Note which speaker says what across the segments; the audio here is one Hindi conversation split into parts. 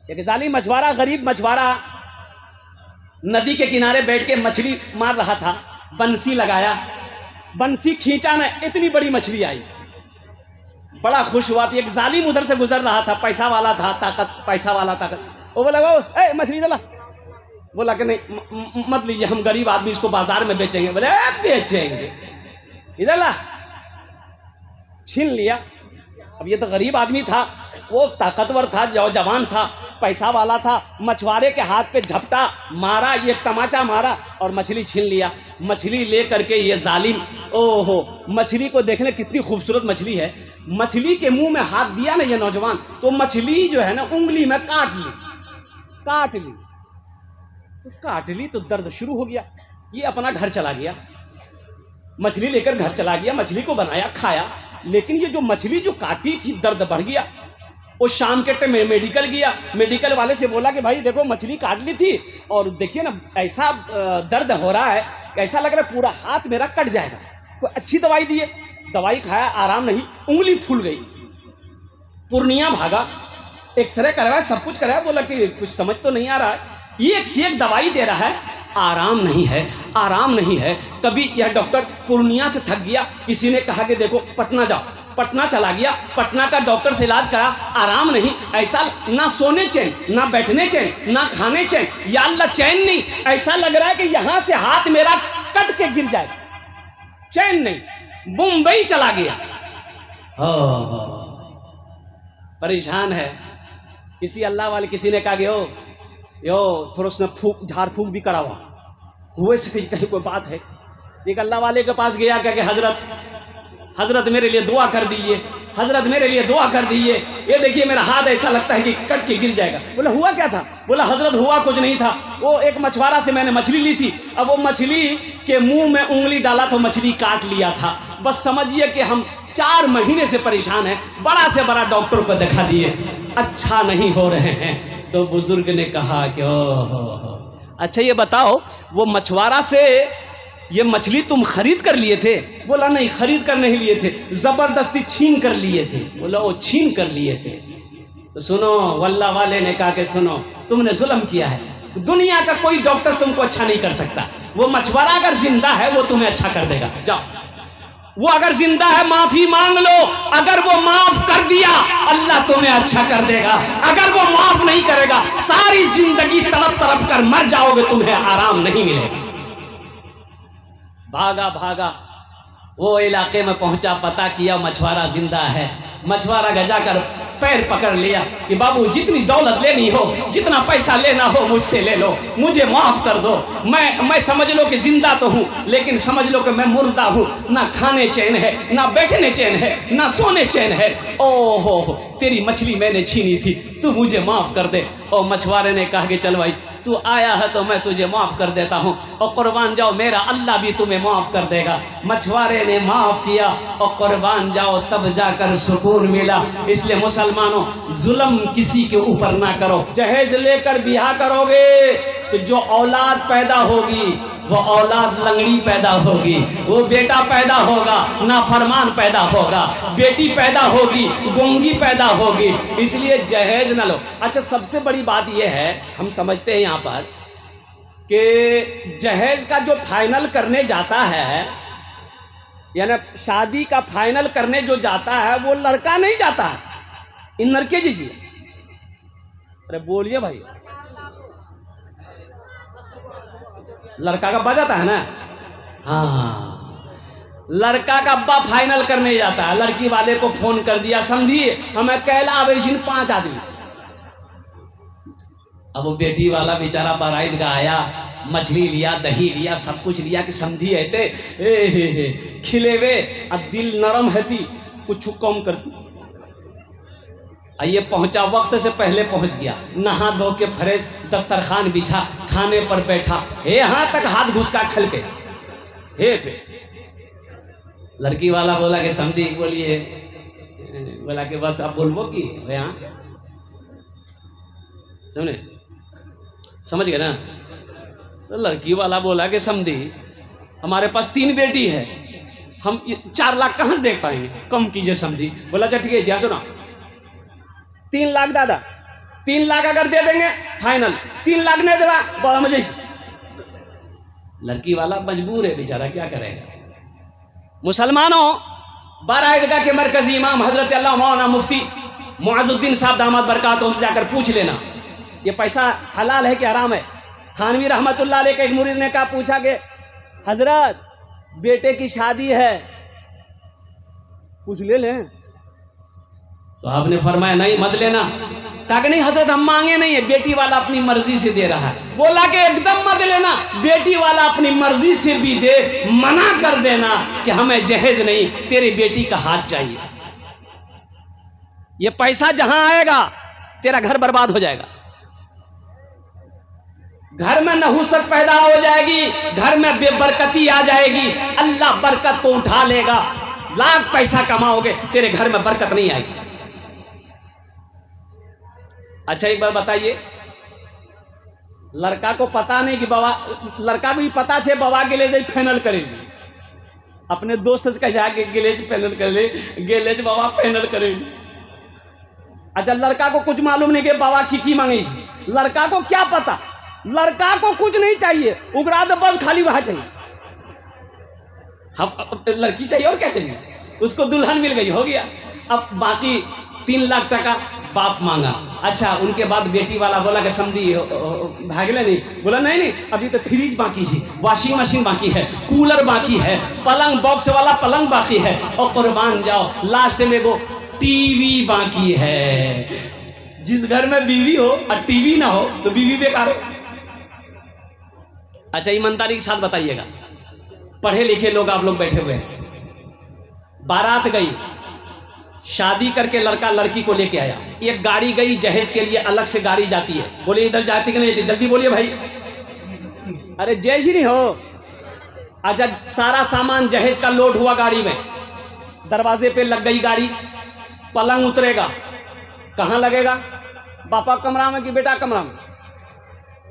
Speaker 1: एक जालिम मछुआरा, गरीब मछुआरा नदी के किनारे बैठ के मछली मार रहा था। बंसी लगाया, बंसी खींचा ना, इतनी बड़ी मछली आई, बड़ा खुश हुआ। एक जालिम उधर से गुजर रहा था, पैसा वाला था, ताकत, पैसा वाला ताकत। वो बोला ए मछली डाला। बोला कि नहीं मत लीजिए, हम गरीब आदमी इसको बाजार में बेचेंगे। बोले बेचेंगे, इधर ला। छीन लिया। अब ये तो गरीब आदमी था, वो ताकतवर था, जवान था, पैसा वाला था। मछुआरे के हाथ पे झपटा मारा, ये तमाचा मारा और मछली छीन लिया। मछली ले करके ये जालिम, ओहो, मछली को देखने कितनी खूबसूरत मछली है। मछली के मुंह में हाथ दिया ना ये नौजवान, तो मछली जो है ना उंगली में काट ली तो दर्द शुरू हो गया। ये अपना घर चला गया, मछली लेकर घर चला गया, मछली को बनाया, खाया। लेकिन ये जो मछली जो काटी थी, दर्द बढ़ गया। वो शाम के टाइम मेडिकल गया, मेडिकल वाले से बोला कि भाई देखो मछली काट ली थी और देखिए ना ऐसा दर्द हो रहा है, ऐसा लग रहा है पूरा हाथ मेरा कट जाएगा। तो अच्छी दवाई दिए, दवाई खाया, आराम नहीं, उंगली फूल गई। पूर्णिया भागा, एक्सरे करवाया, सब कुछ कराया। बोला कि कुछ समझ तो नहीं आ रहा है, ये एक से एक दवाई दे रहा है, आराम नहीं है, आराम नहीं है। कभी यह डॉक्टर पूर्णिया से थक गया, किसी ने कहा कि देखो पटना जाओ, पटना चला गया। पटना का डॉक्टर से इलाज करा, आराम नहीं। ऐसा ना सोने चैन, ना बैठने चैन, ना खाने चैन, या अल्लाह चैन नहीं। ऐसा लग रहा है कि यहां से हाथ मेरा कट के गिर जाएगा, चैन नहीं। मुंबई चला गया, परेशान है। किसी अल्लाह वाले किसी ने कहा कि यो थोड़ा सा झाड़ फूक भी करावा, हुए से कहीं कोई बात है। एक अल्लाह वाले के पास गया, क्या कि हजरत मेरे लिए दुआ कर दीजिए, हजरत मेरे लिए दुआ कर दीजिए, ये देखिए मेरा हाथ ऐसा लगता है कि कट के गिर जाएगा। बोला हुआ क्या था? बोला हजरत हुआ कुछ नहीं था, वो एक मछुआरा से मैंने मछली ली थी, अब वो मछली के मुंह में उंगली डाला तो मछली काट लिया था। बस समझिए कि हम 4 महीने से परेशान हैं, बड़ा से बड़ा डॉक्टर को दिखा दिए, अच्छा नहीं हो रहे हैं। तो बुजुर्ग ने कहा कि ओह, अच्छा ये बताओ वो मछुआरा से ये मछली तुम खरीद कर लिए थे? बोला नहीं, खरीद कर नहीं लिए थे, जबरदस्ती छीन कर लिए थे। बोला वो छीन कर लिए थे। तो सुनो, वल्लाह वाले ने कहा कि सुनो, तुमने जुल्म किया है, दुनिया का कोई डॉक्टर तुमको अच्छा नहीं कर सकता। वो मछुआरा अगर जिंदा है वो तुम्हें अच्छा कर देगा, जाओ। वो अगर जिंदा है माफी मांग लो, अगर वो माफ कर दिया अल्लाह तुम्हें अच्छा कर देगा। अगर वो माफ नहीं करेगा सारी जिंदगी तड़प तड़प कर मर जाओगे, तुम्हें आराम नहीं मिलेगा। भागा भागा वो इलाके में पहुंचा, पता किया मछुआरा जिंदा है। मछुआरा गजा कर पैर पकड़ लिया कि बाबू जितनी दौलत लेनी हो, जितना पैसा लेना हो मुझसे ले लो, मुझे माफ कर दो। मैं समझ लो कि जिंदा तो हूँ, लेकिन समझ लो कि मैं मुर्दा हूँ। ना खाने चैन है, ना बैठने चैन है, ना सोने चैन है। ओहो, तेरी मछली मैंने छीनी थी, तू मुझे माफ कर दे। और मछुआरे ने कहा कि चल भाई तू आया है तो मैं तुझे माफ कर देता हूँ, और कुर्बान जाओ मेरा अल्लाह भी तुम्हें माफ कर देगा। मछुआरे ने माफ किया और कुर्बान जाओ, तब जाकर सुकून मिला। इसलिए मुसलमानों, जुल्म किसी के ऊपर ना करो। जहेज लेकर बियाह करोगे तो जो औलाद पैदा होगी वो औलाद लंगड़ी पैदा होगी, वो बेटा पैदा होगा नाफरमान पैदा होगा, बेटी पैदा होगी गूंगी पैदा होगी। इसलिए जहेज न लो। अच्छा, सबसे बड़ी बात यह है, हम समझते हैं यहाँ पर कि जहेज का जो फाइनल करने जाता है, यानी शादी का फाइनल करने जो जाता है वो लड़का नहीं जाता है। इन लड़के जी, अरे बोलिए भाई, लड़का का अब्बा जाता है ना? हाँ, लड़का का अब्बा फाइनल करने जाता है। लड़की वाले को फोन कर दिया, समझिए हमें कैला आवेशिन 5 आदमी। अब वो बेटी वाला बेचारा बारात का आया, मछली लिया, दही लिया, सब कुछ लिया कि समझी है खिले वे, दिल नरम है, कुछ कम करती। ये पहुंचा, वक्त से पहले पहुंच गया, नहा धो के फ्रेश, दस्तरखान बिछा, खाने पर बैठा, यहाँ तक हाथ घुसका खल के हे पे। लड़की वाला बोला कि समझी, बोलिए। बोला कि बस अब बोलबो कि यहाँ सुने, समझ गए ना? तो लड़की वाला बोला कि समझी हमारे पास 3 बेटी है, हम 4 लाख कहाँ से देख पाएंगे, कम कीजिए समझी। बोला अच्छा ठीक है, सुना 3 लाख दादा, 3 लाख अगर दे देंगे फाइनल, 3 लाख नहीं देगा बड़ा मुझे। लड़की वाला मजबूर है बेचारा, क्या करेगा। मुसलमानों, बारह ईदगाह के मरकजी इमाम हजरत अल्लाह मौलाना मुफ्ती मुआजुद्दीन साहब दामाद बरकातहू से जाकर पूछ लेना ये पैसा हलाल है कि हराम है। थानवी रहमतुल्लाह अलैह के एक मुरीद ने कहा, पूछा कि हजरत बेटे की शादी है, कुछ ले लें? तो आपने फरमाया नहीं मत लेना। कहा कि नहीं हजरत हम मांगे नहीं है, बेटी वाला अपनी मर्जी से दे रहा है। बोला कि एकदम मत लेना, बेटी वाला अपनी मर्जी से भी दे, मना कर देना कि हमें जहेज नहीं, तेरी बेटी का हाथ चाहिए। ये पैसा जहां आएगा तेरा घर बर्बाद हो जाएगा, घर में नहुसत पैदा हो जाएगी, घर में बेबरकती आ जाएगी, अल्लाह बरकत को उठा लेगा। लाख पैसा कमाओगे तेरे घर में बरकत नहीं आएगी। अच्छा एक बात बताइए, लड़का को पता नहीं कि बाबा, लड़का को भी पता छे बाबा गेले जाए फाइनल करेगी, अपने दोस्त से कहा के गेलेज फाइनल कर ले, गेलेज बाबा फाइनल करेगी। अच्छा लड़का को कुछ मालूम नहीं कि बाबा की मांगी, लड़का को क्या पता, लड़का को कुछ नहीं चाहिए, उगरा दो बस खाली वहां चाहिए, हम लड़की चाहिए और क्या चाहिए, उसको दुल्हन मिल गई हो गया। अब बाकी 3 लाख टका बाप मांगा। अच्छा उनके बाद बेटी वाला बोला कि समझी भागले नहीं, बोला नहीं नहीं अभी तो फ्रिज बाकी है, वॉशिंग मशीन बाकी है, कूलर बाकी है, पलंग बॉक्स वाला पलंग बाकी है, और कुर्बान जाओ लास्ट में वो टीवी बाकी है। जिस घर में बीवी हो और टीवी ना हो तो बीवी बेकार हो। अच्छा ईमानदारी के साथ बताइएगा, पढ़े लिखे लोग आप लोग बैठे हुए हैं, बारात गई, शादी करके लड़का लड़की को लेके आया, एक गाड़ी गई जहेज के लिए, अलग से गाड़ी जाती है, बोले इधर जाती कि नहीं जाती, जल्दी बोलिए भाई। अरे जहेज ही नहीं हो। अच्छा सारा सामान जहेज का लोड हुआ गाड़ी में, दरवाजे पे लग गई गाड़ी, पलंग उतरेगा, कहाँ लगेगा, पापा कमरा में कि बेटा कमरा में?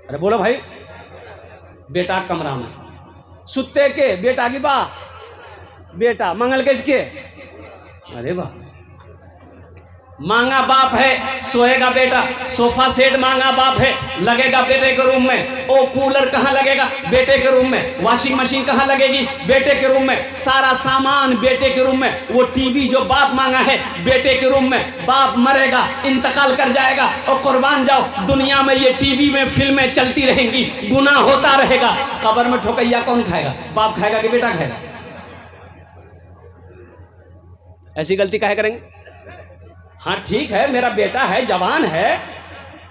Speaker 1: अरे बोलो भाई, बेटा कमरा में। सुते के बेटा की बा, बेटा मंगल किसके? अरे वाह, मांगा बाप है सोएगा बेटा, सोफा सेट मांगा बाप है लगेगा बेटे के रूम में, ओ कूलर कहाँ लगेगा, बेटे के रूम में, वॉशिंग मशीन कहाँ लगेगी, बेटे के रूम में, सारा सामान बेटे के रूम में, वो टीवी जो बाप मांगा है बेटे के रूम में, बाप मरेगा इंतकाल कर जाएगा, और कुर्बान जाओ दुनिया में ये टीवी में फिल्में चलती रहेंगी, गुनाह होता रहेगा, कब्र में ठोकैया कौन खाएगा, बाप खाएगा कि बेटा खाएगा? ऐसी गलती काहे करेंगे? हाँ ठीक है मेरा बेटा है, जवान है,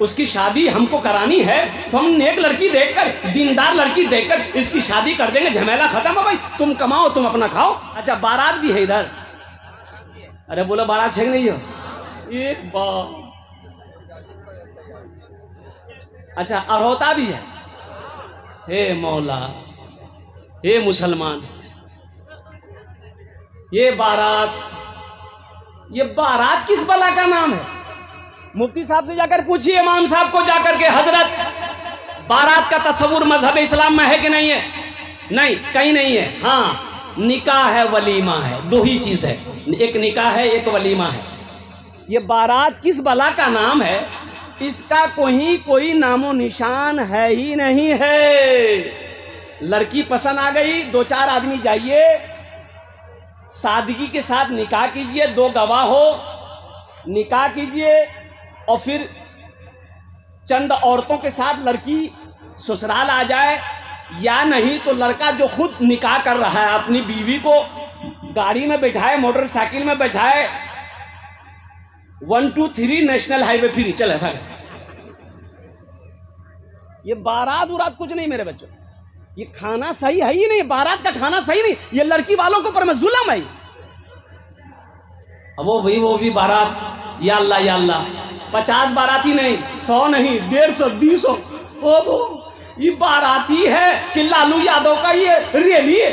Speaker 1: उसकी शादी हमको करानी है, तो हम नेक लड़की देखकर, दीनदार लड़की देखकर इसकी शादी कर देंगे, झमेला खत्म है भाई, तुम कमाओ तुम अपना खाओ। अच्छा बारात भी है इधर, अरे बोलो बारात है नहीं हो, एक बार। अच्छा अरहोता भी है, हे मौला, हे मुसलमान, ये बारात किस बला का नाम है? मुफ्ती साहब से जाकर पूछिए, इमाम साहब को जाकर के, हजरत बारात का तस्वुर मजहब इस्लाम में है कि नहीं है? नहीं कहीं नहीं है। हाँ निकाह है, वलीमा है, दो ही चीज है, एक निकाह है एक वलीमा है। ये बारात किस बला का नाम है? इसका कोई नामो निशान है ही नहीं है। लड़की पसंद आ गई, 2-4 आदमी जाइए, सादगी के साथ निकाह कीजिए, 2 गवाह हो, निकाह कीजिए, और फिर चंद औरतों के साथ लड़की ससुराल आ जाए, या नहीं तो लड़का जो खुद निकाह कर रहा है अपनी बीवी को गाड़ी में बैठाए, मोटरसाइकिल में बैठाए, 1 2 3 नेशनल हाईवे फ्री चले भाई। ये बारात उरात कुछ नहीं मेरे बच्चों, ये खाना सही है ही नहीं, बारात का खाना सही नहीं, ये लड़की वालों के ऊपर में जुल्म है। अब वो भी बारात, या अल्लाह 50 बाराती नहीं, 100 नहीं, 150 200, वो ये बाराती है कि लालू यादव का ये रैली है?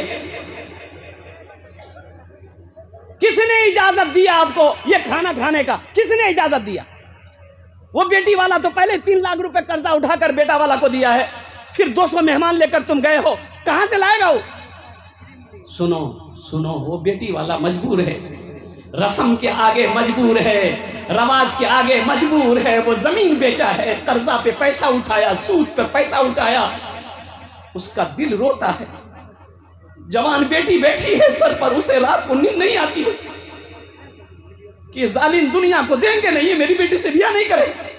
Speaker 1: किसने इजाजत दिया आपको ये खाना खाने का? किसने इजाजत दिया? वो बेटी वाला तो पहले 3 लाख रुपए कर्जा उठाकर बेटा वाला को दिया है, फिर 200 मेहमान लेकर तुम गए हो, कहां से लाएगा वो? सुनो वो बेटी वाला मजबूर है, रस्म के आगे मजबूर है, रवाज के आगे मजबूर है। वो जमीन बेचा है, कर्जा पे पैसा उठाया, सूद पे पैसा उठाया, उसका दिल रोता है। जवान बेटी बैठी है सर पर, उसे रात को नींद नहीं आती है कि जालिम दुनिया को देंगे नहीं, मेरी बेटी से ब्याह नहीं करेगा।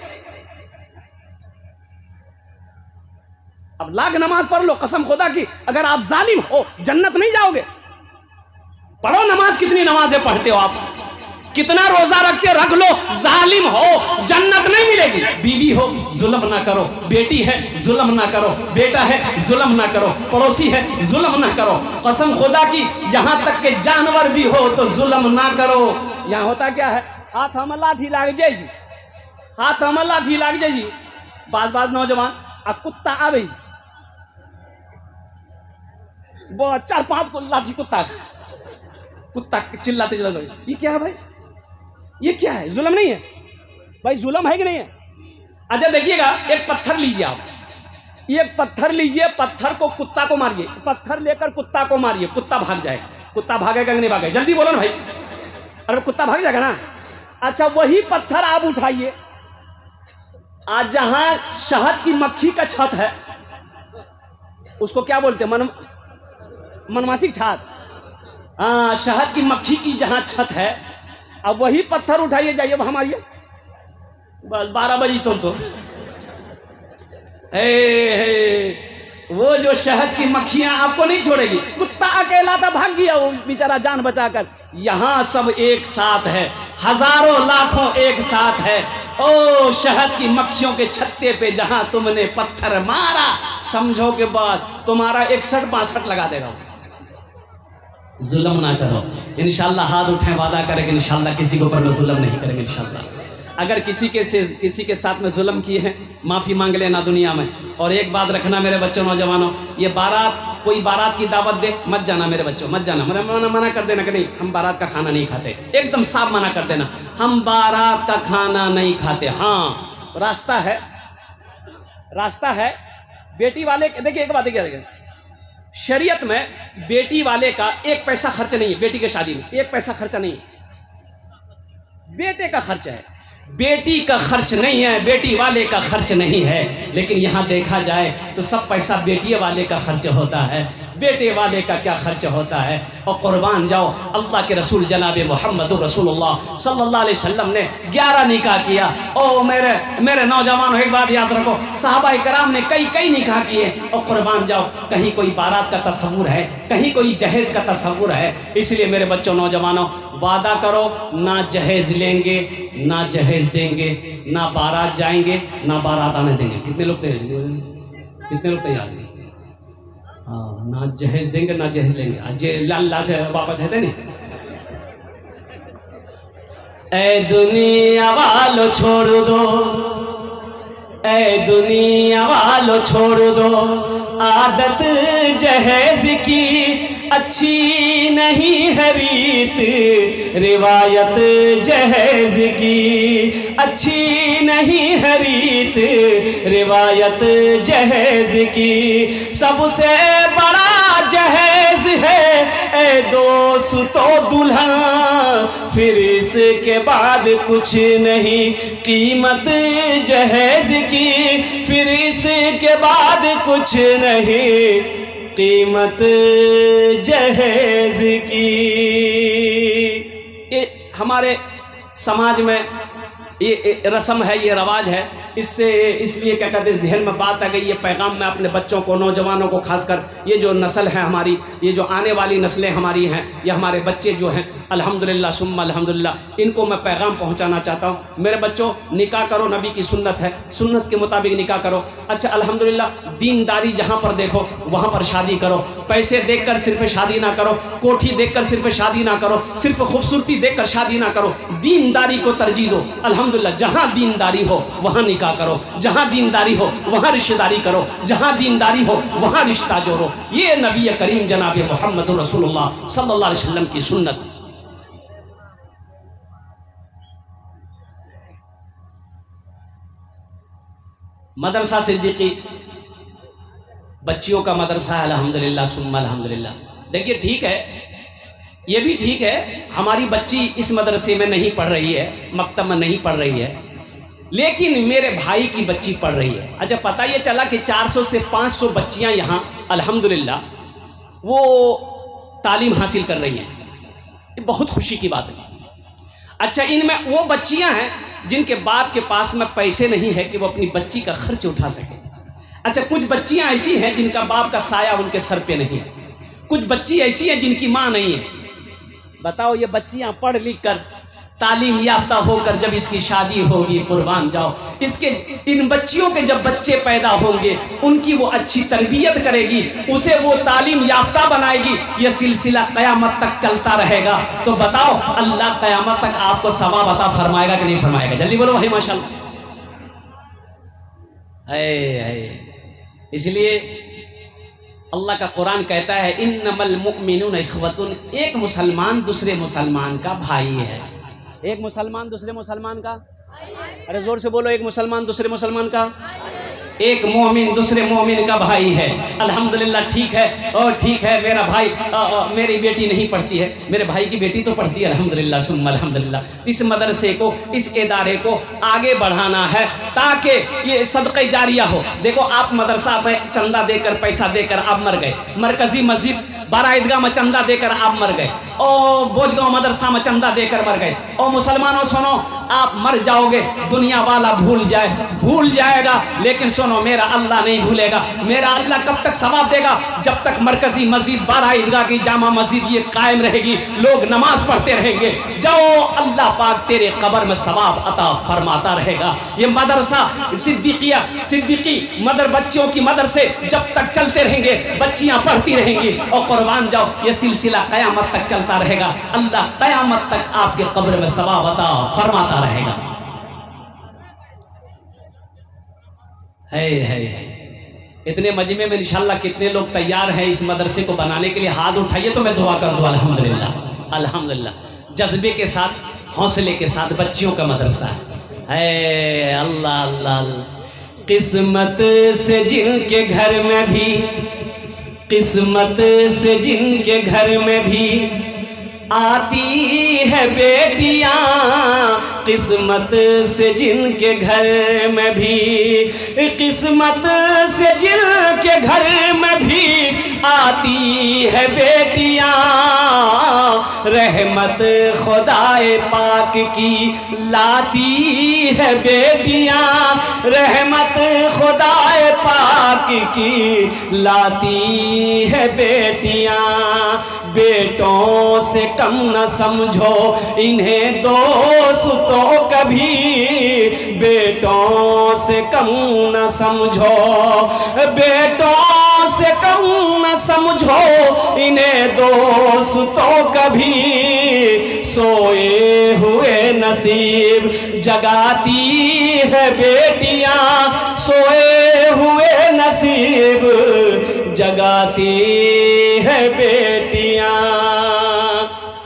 Speaker 1: अब लाख नमाज पढ़ लो, कसम खुदा की अगर आप जालिम हो जन्नत नहीं जाओगे। पढ़ो नमाज, कितनी नमाजें पढ़ते हो आप, कितना रोजा रखते हो, रख लो, जालिम हो जन्नत नहीं मिलेगी। बीवी हो जुल्म ना करो, बेटी है जुल्म ना करो, बेटा है जुल्म ना करो, पड़ोसी है जुल्म ना करो। कसम खुदा की यहां तक के जानवर भी हो तो जुल्म ना करो। यहाँ होता क्या है, हाथ हम लाठी लाग जाए, हाथ हम लाठी लाग जाए। बाज नौजवान आ कुत्ता आवे, वो 4-5 को लाठी कुत्ता चिल्लाते ये क्या है भाई, ये क्या है, जुल्म नहीं है भाई, जुल्म है कि नहीं है। अच्छा देखिएगा, एक पत्थर लीजिए आप, ये पत्थर लीजिए, पत्थर को कुत्ता को मारिए, पत्थर लेकर कुत्ता को मारिए, कुत्ता भाग जाएगा। कुत्ता भागेगा कि नहीं भागेगा, जल्दी बोलो ना भाई। अरे कुत्ता भाग जाएगा ना। अच्छा वही पत्थर आप उठाइए, आज जहां शहद की मक्खी का छत है उसको क्या बोलते हैं, मधुमक्खी छत, हाँ शहद की मक्खी की जहां छत है, अब वही पत्थर उठाइए, जाइए वहां मारिए, बस 12 बजी तो वो जो शहद की मक्खियां आपको नहीं छोड़ेगी। कुत्ता अकेला था, भाग गया वो बेचारा जान बचाकर। यहां सब एक साथ है, हजारों लाखों एक साथ है। ओ शहद की मक्खियों के छत्ते पे जहां तुमने पत्थर मारा, समझो के बाद तुम्हारा 61-62 लगा देगा। जुल्म ना करो, इंशाल्लाह हाथ उठाएं, वादा करेंगे इंशाल्लाह किसी के ऊपर जुल्म नहीं करेंगे इंशाल्लाह। अगर किसी के साथ में जुल्म किए हैं, माफ़ी मांग लेना दुनिया में। और एक बात रखना मेरे बच्चों, नौजवानों, ये बारात, कोई बारात की दावत दे मत जाना मेरे बच्चों, मत जाना। मना कर देना कि नहीं हम बारात का खाना नहीं खाते, एकदम साफ मना कर देना, हम बारात का खाना नहीं खाते। हाँ रास्ता है बेटी वाले, देखिए एक बात देखिए, शरीयत में बेटी वाले का 1 पैसा खर्च नहीं है, बेटी के शादी में 1 पैसा खर्चा नहीं है, बेटे का खर्च है, बेटी का खर्च नहीं है, बेटी वाले का खर्च नहीं है। लेकिन यहाँ देखा जाए तो सब पैसा बेटी वाले का खर्च होता है, बेटे वाले का क्या खर्च होता है। और कुर्बान जाओ, अल्लाह के रसूल जनाब मोहम्मद रसूलुल्लाह सल्लल्लाहु अलैहि वसल्लम ने 11 निकाह किया। ओ मेरे नौजवानों, एक बात याद रखो, सहाबा कराम ने कई निकाह किए। और कुर्बान जाओ, कहीं कोई बारात का तस्वुर है, कहीं कोई जहेज़ का तस्वुर है। इसलिए मेरे बच्चों, नौजवानों, वादा करो ना जहेज़ लेंगे, ना जहेज़ देंगे, ना बारात जाएंगे, ना बारात आने देंगे। कितने लोग तैयार हैं? हाँ, ना जहेज देंगे ना जहेज लेंगे। आज लाल से वापस है नहीं। ए दुनिया वालों छोड़ दो, ए दुनिया वालों छोड़ दो, आदत जहेज की अच्छी नहीं है रीत, रिवायत जहेज की अच्छी नहीं है रीत, रिवायत जहेज की सबसे बड़ा जहेज है ए दोस्तों दुल्हन, फिर इसके बाद कुछ नहीं कीमत जहेज की, फिर इसके बाद कुछ नहीं कीमत जहेज की। ये हमारे समाज में ये रस्म है, ये रवाज है। इसलिए क्या कहते हैं, जहन में बात आ गई, ये पैगाम मैं अपने बच्चों को, नौजवानों को, खासकर ये जो नस्ल है हमारी, ये जो आने वाली नस्लें हमारी हैं, ये हमारे बच्चे जो हैं, अल्हम्दुलिल्लाह सुम्मा अल्हम्दुलिल्लाह, इनको मैं पैगाम पहुंचाना चाहता हूं। मेरे बच्चों, निकाह करो, नबी की सुन्नत है, सुन्नत के मुताबिक निकाह करो। अच्छा अल्हम्दुलिल्लाह, दीनदारी जहां पर देखो वहां पर शादी करो। पैसे देखकर सिर्फ शादी ना करो, कोठी देखकर सिर्फ शादी ना करो, सिर्फ खूबसूरती देखकर शादी ना करो, दीनदारी को तरजीह दो। अल्हम्दुलिल्लाह, जहां दीनदारी हो वहां निकाह करो, जहां दीनदारी हो वहां रिश्तेदारी करो, जहां दीनदारी हो वहां रिश्ता जोड़ो। ये नबी करीम जनाब मोहम्मद रसूलुल्लाह सल्लल्लाहु अलैहि वसल्लम की सुन्नत। मदरसा सिद्दीकी बच्चियों का मदरसा है, अल्हम्दुलिल्लाह सुम्मा अल्हम्दुलिल्लाह। देखिए ठीक है, ये भी ठीक है, हमारी बच्ची इस मदरसे में नहीं पढ़ रही है, मकतब में नहीं पढ़ रही है, लेकिन मेरे भाई की बच्ची पढ़ रही है। अच्छा, पता ये चला कि 400 से 500 बच्चियां यहाँ अल्हम्दुलिल्लाह वो तालीम हासिल कर रही हैं। ये बहुत खुशी की बात है। अच्छा, इनमें वो बच्चियां हैं जिनके बाप के पास में पैसे नहीं है कि वो अपनी बच्ची का खर्च उठा सके। अच्छा, कुछ बच्चियां ऐसी हैं जिनका बाप का साया उनके सर पे नहीं है। कुछ बच्ची ऐसी हैं जिनकी माँ नहीं है। बताओ, ये बच्चियां पढ़ लिख कर तालीम याफ्ता होकर जब इसकी शादी होगी, कुर्बान जाओ, इसके इन बच्चियों के जब बच्चे पैदा होंगे उनकी वो अच्छी तरबियत करेगी, उसे वो तालीम याफ्ता बनाएगी, ये सिलसिला क़यामत तक चलता रहेगा। तो बताओ, अल्लाह क़यामत तक आपको सवाब अता फरमाएगा कि नहीं फरमाएगा? जल्दी बोलो भाई माशाल्लाह। इसलिए अल्लाह का कुरान कहता है, इन्नमल मुमिनून इख्वतुन, एक मुसलमान दूसरे मुसलमान का भाई है। एक मुसलमान दूसरे मुसलमान का, अरे जोर से बोलो, एक मुसलमान दूसरे मुसलमान का, एक मोमिन दूसरे मोमिन का भाई है। अल्हम्दुलिल्लाह, ठीक है, और ठीक है, मेरा भाई मेरी बेटी नहीं पढ़ती है, मेरे भाई की बेटी तो पढ़ती है, अल्हम्दुलिल्लाह सुम्मा अल्हम्दुलिल्लाह। इस मदरसे को, इस इदारे को आगे बढ़ाना है ताकि ये सदक़े जारिया हो। देखो, आप मदरसा में चंदा देकर, पैसा देकर आप मर गए, मरकजी मस्जिद बारा ईदगाह में चंदा देकर आप मर गए, और बोझगांव मदरसा में चंदा देकर मर गए। और मुसलमानों सुनो, आप मर जाओगे, दुनिया वाला भूल जाएगा, लेकिन सुनो, मेरा अल्लाह नहीं भूलेगा। मेरा अल्लाह कब तक सवाब देगा? जब तक मरकजी मस्जिद बारा ईदगाह की जामा मस्जिद ये कायम रहेगी, लोग नमाज पढ़ते रहेंगे, जाओ, अल्लाह पाक तेरे कब्र में सवाब अता फरमाता रहेगा। ये मदरसा सिद्दीकी बच्चियों की मदरसे जब तक चलते रहेंगे, बच्चियां पढ़ती रहेंगी, और कुर्बान जाओ, ये सिलसिला क़यामत तक चलता रहेगा। अल्लाह क़यामत तक आपके कब्र में सवाब अता फरमाता रहेगा। है इतने मजमे में इंशाअल्लाह कितने लोग तैयार हैं इस मदरसे को बनाने के लिए? हाथ उठाइए तो मैं दुआ कर दूं। अल्हम्दुलिल्लाह अल्हम्दुलिल्लाह, जज्बे के साथ, हौसले के साथ बच्चियों का मदरसा है। अल्लाह अल्लाह, किस्मत से जिनके घर में भी, किस्मत से जिनके घर में भी आती है बेटियां, किस्मत से जिनके घर में भी, किस्मत से जिनके घर में भी आती है बेटियां, रहमत खुदाए पाक की लाती है बेटियां, रहमत खुदाए पाक की लाती है बेटियां। बेटों से कम न समझो इन्हें दोस्तों कभी, बेटों से कम न समझो, बेटों से कम न समझो इन्हें दोस्तों कभी, सोए हुए नसीब जगाती है बेटियां, सोए हुए नसीब जगाती है बेटियां।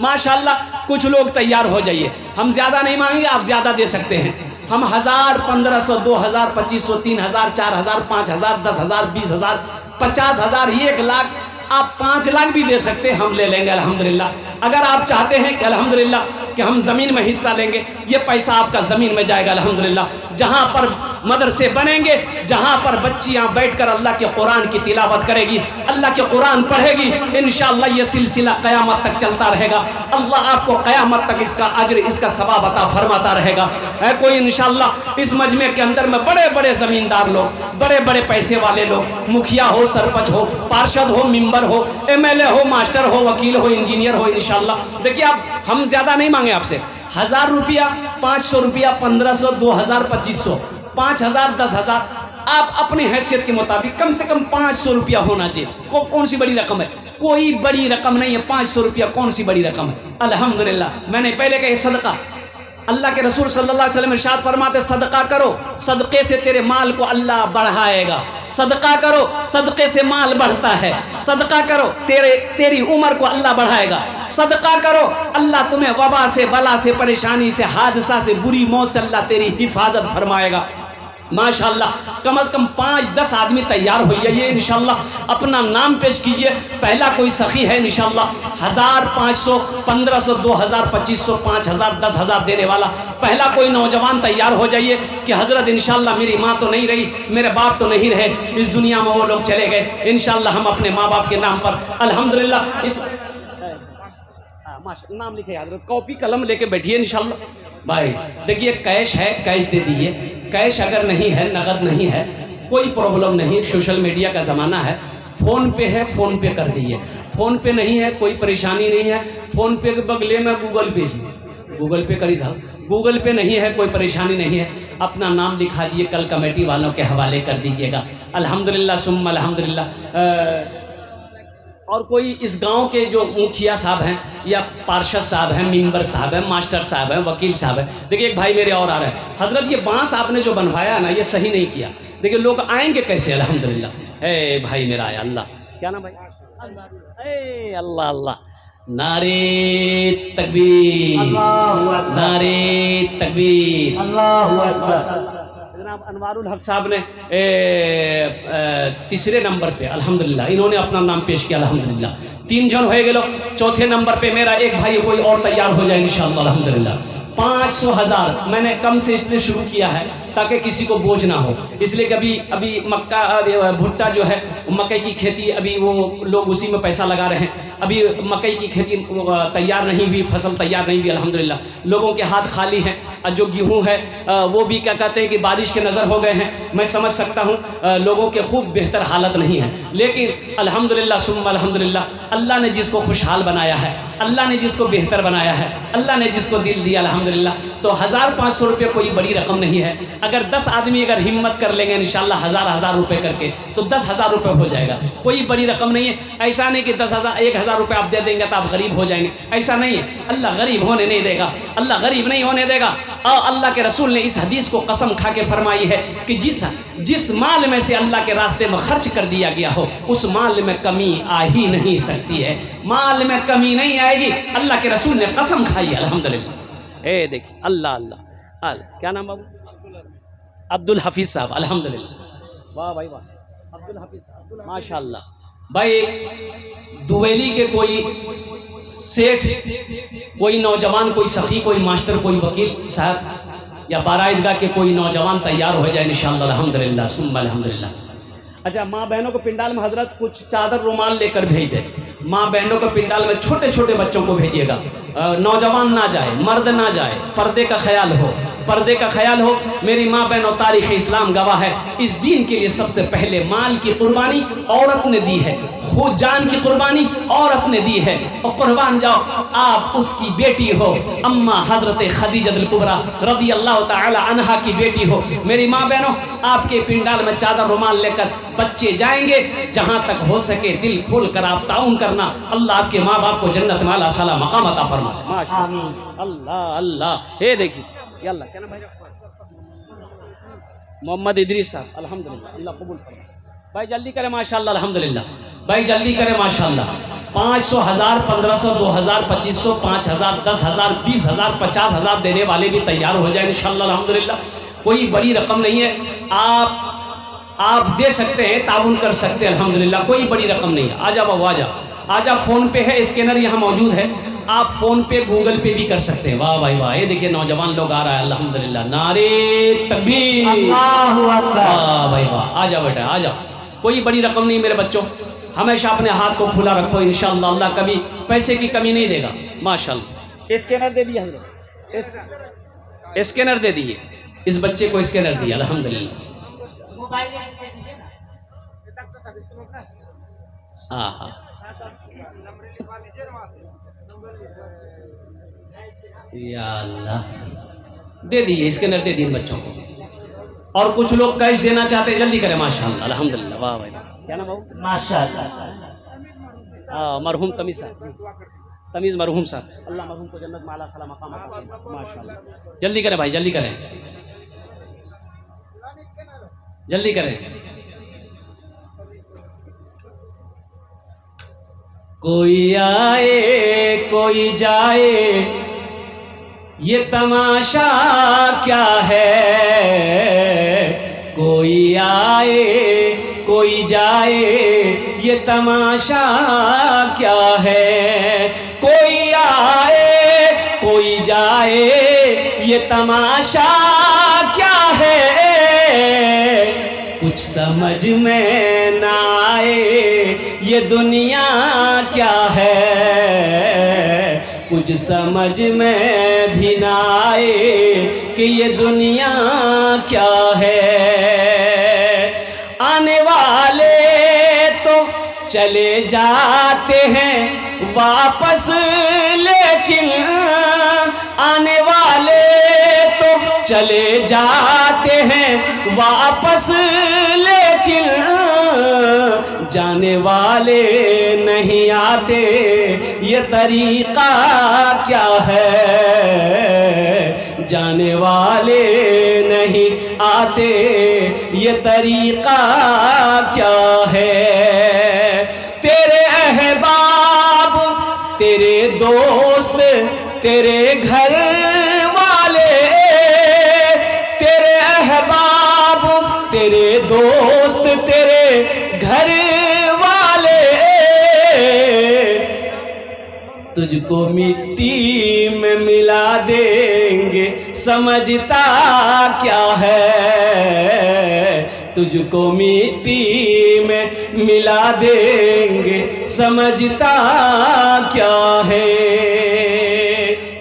Speaker 1: माशाल्लाह, कुछ लोग तैयार हो जाइए, हम ज़्यादा नहीं मांगेंगे, आप ज़्यादा दे सकते हैं। हम 1000, 1500, 2000, 2500, 3000, 4000, 5000, 10,000, 20,000, 50,000, 1 लाख, आप 5 लाख भी दे सकते हैं, हम ले लेंगे अल्हम्दुलिल्लाह। अगर आप चाहते हैं कि अल्हम्दुलिल्लाह कि हम ज़मीन में हिस्सा लेंगे, ये पैसा आपका ज़मीन में जाएगा अल्हम्दुलिल्लाह। जहाँ पर मदरसे बनेंगे, जहाँ पर बच्चियाँ बैठकर अल्लाह के कुरान की तिलावत करेगी, अल्लाह के कुरान पढ़ेगी, इंशाअल्लाह ये सिलसिला क़यामत तक चलता रहेगा। अल्लाह आपको क़यामत तक इसका अज्र, इसका सवाब अता फरमाता रहेगा। है कोई इंशाअल्लाह इस मजमे के अंदर में बड़े बड़े ज़मींदार लोग, बड़े बड़े पैसे वाले लोग, मुखिया हो, सरपंच हो, पार्षद हो, मेंबर हो, MLA हो, मास्टर हो, वकील हो, इंजीनियर हो, इंशाअल्लाह। देखिए, आप हम ज़्यादा नहीं मांगे आपसे, 1000 रुपया, 500 रुपया, 1500, 2000, 2500, 5000, 10,000, आप अपनी हैसियत के मुताबिक कम से कम 500 रुपया होना चाहिए। कौन सी बड़ी रकम है? कोई बड़ी रकम नहीं है, 500 रुपया कौन सी बड़ी रकम है? अल्हम्दुलिल्लाह, मैंने पहले कहा सदका, अल्लाह के रसूल सल्लल्लाहु अलैहि वसल्लम इरशाद फरमाते, सदका करो, सदक़े से तेरे माल को अल्लाह बढ़ाएगा। सदका करो, सदक़े से माल बढ़ता है। सदका करो, तेरी उम्र को अल्लाह बढ़ाएगा। सदका करो, अल्लाह तुम्हें वबा से, बला से, परेशानी से, हादसा से, बुरी मौत से अल्लाह तेरी हिफाजत फरमाएगा। माशाल्लाह कम से कम 5-10 आदमी तैयार हो जाइए इंशाल्लाह। अपना नाम पेश कीजिए। पहला कोई सखी है इंशाल्लाह 1000, 500, 1500, 2000, 2500, 5000, 10,000 देने वाला पहला कोई नौजवान तैयार हो जाइए कि हज़रत इंशाल्लाह मेरी माँ तो नहीं रही, मेरे बाप तो नहीं रहे इस दुनिया में, वो लोग चले गए, इंशाल्लाह हम अपने माँ बाप के नाम पर अल्हम्दुलिल्लाह इस नाम लिखे हजरत, कॉपी कलम लेके बैठिए इंशाल्लाह। भाई देखिए कैश है, कैश दे दीजिए। कैश अगर नहीं है, नगद नहीं है, कोई प्रॉब्लम नहीं, सोशल मीडिया का ज़माना है। फ़ोन पे है, फ़ोन पे कर दीजिए। फ़ोन पे नहीं है, कोई परेशानी नहीं है, फ़ोन पे के बगले में गूगल पे जी, गूगल पे करी था, गूगल पे नहीं है, कोई परेशानी नहीं है, अपना नाम दिखा दिए, कल कमेटी वालों के हवाले कर दीजिएगा। अल्हम्दुलिल्लाह सुम्मा अल्हम्दुलिल्लाह। और कोई इस गांव के जो मुखिया साहब हैं या पार्षद साहब हैं, मेंबर साहब हैं, मास्टर साहब हैं, वकील साहब हैं, देखिए एक भाई मेरे और आ रहे हैं, हजरत ये बांस आपने जो बनवाया ना ये सही नहीं किया, देखिए लोग आएंगे कैसे। अल्हम्दुलिल्लाह ए भाई मेरा आया, अल्लाह क्या नाम भाई, ए अल्लाह अल्लाह, नारे तकबीर, नारे तकबीर, अल्लाहु अकबर। जनाब अनवारुल हक साहब ने तीसरे नंबर पे अल्हम्दुलिल्लाह इन्होंने अपना नाम पेश किया अल्हम्दुलिल्लाह। 3 जन हो गए। चौथे नंबर पे मेरा एक भाई कोई और तैयार हो जाए इंशाअल्लाह अल्हम्दुलिल्लाह। 500,000 मैंने कम से इसलिए शुरू किया है ताकि किसी को बोझ ना हो, इसलिए कि अभी मक्का भुट्टा जो है मकई की खेती, अभी वो लोग उसी में पैसा लगा रहे हैं। अभी मकई की खेती तैयार नहीं हुई, फसल तैयार नहीं हुई अल्हम्दुलिल्लाह, लोगों के हाथ खाली हैं। जो गेहूँ है वो भी क्या कहते हैं कि बारिश के नज़र हो गए हैं। मैं समझ सकता हूँ लोगों के खूब बेहतर हालत नहीं है, लेकिन अल्हम्दुलिल्लाह सुम्मा अल्हम्दुलिल्लाह अल्लाह ने जिसको खुशहाल बनाया है, अल्लाह ने जिसको बेहतर बनाया है, अल्लाह ने जिसको दिल दिया अल्हम्दुलिल्लाह, तो 1500 रुपये कोई बड़ी रकम नहीं है। अगर 10 आदमी अगर हिम्मत कर लेंगे इंशाल्लाह 1000 रुपये करके तो 10,000 रुपये हो जाएगा, कोई बड़ी रकम नहीं है। ऐसा नहीं कि 10,000 रुपये आप दे देंगे तो आप गरीब हो जाएंगे, ऐसा नहीं है। अल्लाह गरीब होने नहीं देगा, अल्लाह गरीब नहीं होने देगा। और अल्लाह के रसूल ने इस हदीस को कसम खा के फरमाई है कि जिस माल में से अल्लाह के रास्ते में खर्च कर दिया गया हो उस माल में कमी आ ही नहीं सकती है, माल में कमी नहीं आएगी, अल्लाह के रसूल ने कसम खाई है अल्हम्दुलिल्लाह। ए देखिए अल्लाह अल्लाह क्या नाम बाबू, अब्दुल हफीज़ साहब अल्हम्दुलिल्लाह, वाह भाई वाह, अब्दुल हफीज़ साहब माशाअल्लाह। भाई दुवेली के कोई सेठ, कोई नौजवान, कोई सखी, कोई मास्टर, कोई वकील साहब या बाराईदगाह के कोई नौजवान तैयार हो जाए इंशाअल्लाह अल्हम्दुलिल्लाह सुम्मा अल्हम्दुलिल्लाह। अच्छा माँ बहनों को पिंडाल में हजरत कुछ चादर रुमाल लेकर भेज दे। माँ बहनों को पिंडाल में छोटे छोटे बच्चों को भेजिएगा, नौजवान ना जाए, मर्द ना जाए, पर्दे का ख्याल हो, पर्दे का ख्याल हो। मेरी माँ बहनों तारीख़ इस्लाम गवाह है, इस दीन के लिए सबसे पहले माल की कुर्बानी औरत ने दी है, खुद जान की कुर्बानी औरत ने दी है। और कुर्बान जाओ, आप उसकी बेटी हो, अम्मा हजरत खदीजतुल कुबरा रज़ी अल्लाह ताला अन्हा की बेटी हो। मेरी माँ बहनों आपके पिंडाल में चादर रुमाल लेकर बच्चे जाएंगे, जहाँ तक हो सके दिल खोल कर आप ताउन करना। अल्लाह आपके माँ बाप को जन्नत में आला साला मकाम अता फरमाए। माशाअल्लाह अल्लाह अल्लाह। ये देखिए अल्लाह क्या नाम भाई, मोहम्मद इदरीस साहब अल्हम्दुलिल्लाह, अल्लाह कबूल फरमाए। भाई जल्दी करें माशाअल्लाह अल्हम्दुलिल्लाह, भाई जल्दी करें माशाअल्लाह। 500, 1000, 1500, 2000, 2500, 5000, 10,000, 20,000, 50,000 देने वाले भी तैयार हो जाए इंशाअल्लाह अल्हम्दुलिल्लाह। कोई बड़ी रकम नहीं है, आप दे सकते हैं, ताउन कर सकते हैं अल्हम्दुलिल्लाह, कोई बड़ी रकम नहीं है। आजा बाबू आजा आजा, फ़ोन पे है, स्कैनर यहाँ मौजूद है, आप फ़ोन पे गूगल पे भी कर सकते हैं। वाह भाई वाह, ये देखिए नौजवान लोग आ रहा है अल्हम्दुलिल्लाह, नारे तकबीर, अल्लाहु अकबर, वाह भाई वाह। आजा बेटा आजा, कोई बड़ी रकम नहीं मेरे बच्चों, हमेशा अपने हाथ को खुला रखो इंशाअल्लाह, अल्लाह कभी पैसे की कमी नहीं देगा माशाअल्लाह। स्कैनर दे दिया हज़रत, स्कैनर दे दिए, इस बच्चे को स्कैनर दिया अल्हम्दुलिल्लाह। हाँ हाँ या अल्लाह, दे दिए स्कैनर, दे दिए बच्चों को। और कुछ लोग कैश देना चाहते हैं, जल्दी करें माशाअल्लाह अल्हम्दुलिल्लाह। वाह भाई क्या नाम है माशाअल्लाह, मरहूम तमीज़ साहब, तमीज़ मरहूम साहब, अल्लाह मरहूम को जन्नत में आला साला मकाम माशाअल्लाह। जल्दी करें भाई जल्दी करें, जल्दी करें। कोई आए कोई जाए ये तमाशा क्या है, कोई आए कोई जाए ये तमाशा क्या है। कोई आए कोई जाए ये तमाशा क्या है। कुछ समझ में ना आए ये दुनिया क्या है। कुछ समझ में भी ना आए कि ये दुनिया क्या है। आने वाले तो चले जाते हैं वापस, लेकिन आने वाले तो चले जाते हैं वापस, लेकिन जाने वाले नहीं आते ये तरीका क्या है। जाने वाले नहीं आते ये तरीका क्या है। तेरे अहबाब तेरे दोस्त तेरे घर वाले, तेरे अहबाब तेरे दोस्त तेरे घर वाले तुझको मिट्टी में मिला देंगे, समझता क्या है। तुझको मिट्टी में मिला देंगे, समझता क्या है।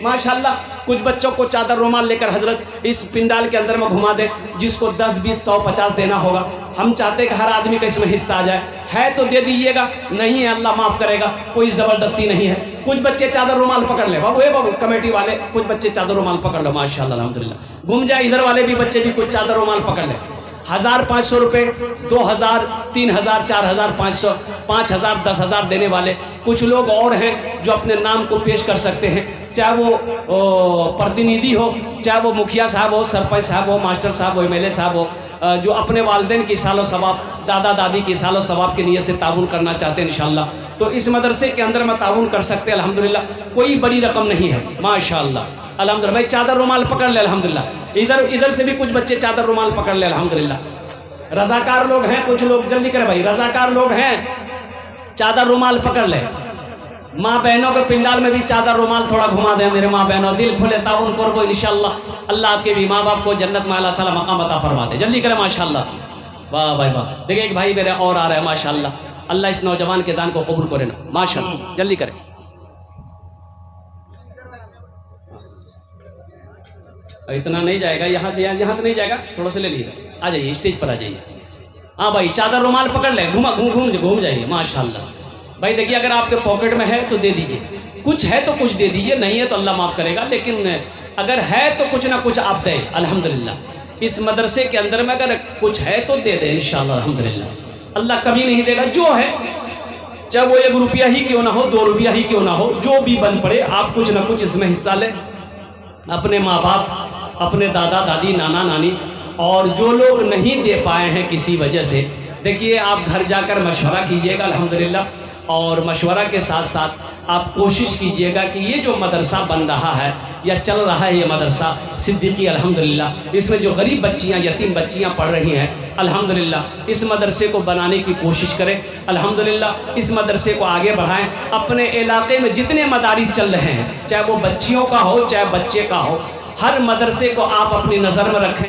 Speaker 1: माशाल्लाह कुछ बच्चों को चादर रुमाल लेकर हजरत इस पिंडाल के अंदर में घुमा दे, जिसको 10, 20, 100, 50 देना होगा। हम चाहते हैं कि हर आदमी का इसमें हिस्सा आ जाए। है तो दे दीजिएगा, नहीं है अल्लाह माफ़ करेगा, कोई ज़बरदस्ती नहीं है। कुछ बच्चे चादर रुमाल पकड़ ले बाबू, बाबू कमेटी वाले, कुछ बच्चे चादर रुमाल पकड़ लो माशाल्लाह अल्हम्दुलिल्लाह। घूम जाए इधर वाले भी बच्चे भी कुछ चादर रुमाल पकड़ ले। 1500 रुपये, 2000, 3000, 4000, 500, 5000, 10,000 देने वाले कुछ लोग और हैं जो अपने नाम को पेश कर सकते हैं, चाहे वो प्रतिनिधि हो, चाहे वो मुखिया साहब हो, सरपंच साहब हो, मास्टर साहब हो, एमएलए साहब हो, जो अपने वालिदैन की सालो सवाब, दादा दादी की सालो सवाब की नीयत से ताउन करना चाहते हैं इंशाअल्लाह, तो इस मदरसे के अंदर में ताउन कर सकते हैं अल्हम्दुलिल्लाह। कोई बड़ी रकम नहीं है माशाअल्लाह अल्हम्दुलिल्लाह। भाई चादर रुमाल पकड़ ले अल्हम्दुलिल्लाह। इधर से भी कुछ बच्चे चादर रुमाल पकड़ ले अल्हम्दुलिल्लाह। रज़ाकार लोग हैं कुछ लोग, जल्दी करें भाई, रज़ाकार लोग हैं, चादर रुमाल पकड़ ले। माँ बहनों के पिंडाल में भी चादर रुमाल थोड़ा घुमा दें मेरे माँ बहनों, दिल खुले ताउन करबो इंशाअल्लाह। अल्लाह आपके भी माँ बाप को जन्नत में अल्लाह ताला मकाम अता फरमा दे। जल्दी करें माशाअल्लाह। वाह भाई वाह। देखिए एक भाई मेरे और आ रहे हैं माशाअल्लाह। अल्लाह इस नौजवान के दान को कबूल करे ना माशाअल्लाह। जल्दी करें। इतना नहीं जाएगा, यहाँ से नहीं जाएगा, थोड़ा सा ले लीजिए, आ जाइए स्टेज पर आ जाइए। हाँ भाई चादर रुमाल पकड़ ले, घूम जाइए माशाअल्लाह। भाई देखिए अगर आपके पॉकेट में है तो दे दीजिए, कुछ है तो कुछ दे दीजिए, नहीं है तो अल्लाह माफ़ करेगा, लेकिन अगर है तो कुछ ना कुछ आप दें अल्हम्दुलिल्लाह। इस मदरसे के अंदर में अगर कुछ है तो दे दें इंशाअल्लाह अल्हम्दुलिल्लाह। अल्लाह कभी नहीं देगा, जो है चाहे वो 1 रुपया ही क्यों ना हो, 2 रुपया ही क्यों ना हो, जो भी बन पड़े आप कुछ ना कुछ इसमें हिस्सा लें। अपने माँ बाप, अपने दादा दादी, नाना नानी, और जो लोग नहीं दे पाए हैं किसी वजह से, देखिए आप घर जाकर मशवरा कीजिएगा अल्हम्दुलिल्लाह, और मशवरा के साथ साथ आप कोशिश कीजिएगा कि ये जो मदरसा बन रहा है या चल रहा है, ये मदरसा सिद्दीकी अल्हम्दुलिल्लाह, इसमें जो गरीब बच्चियाँ, यतीम बच्चियाँ पढ़ रही हैं अल्हम्दुलिल्लाह, इस मदरसे को बनाने की कोशिश करें अल्हम्दुलिल्लाह। इस मदरसे को आगे बढ़ाएं। अपने इलाके में जितने मदारिस चल रहे हैं, चाहे वो बच्चियों का हो चाहे बच्चे का हो, हर मदरसे को आप अपनी नज़र में रखें।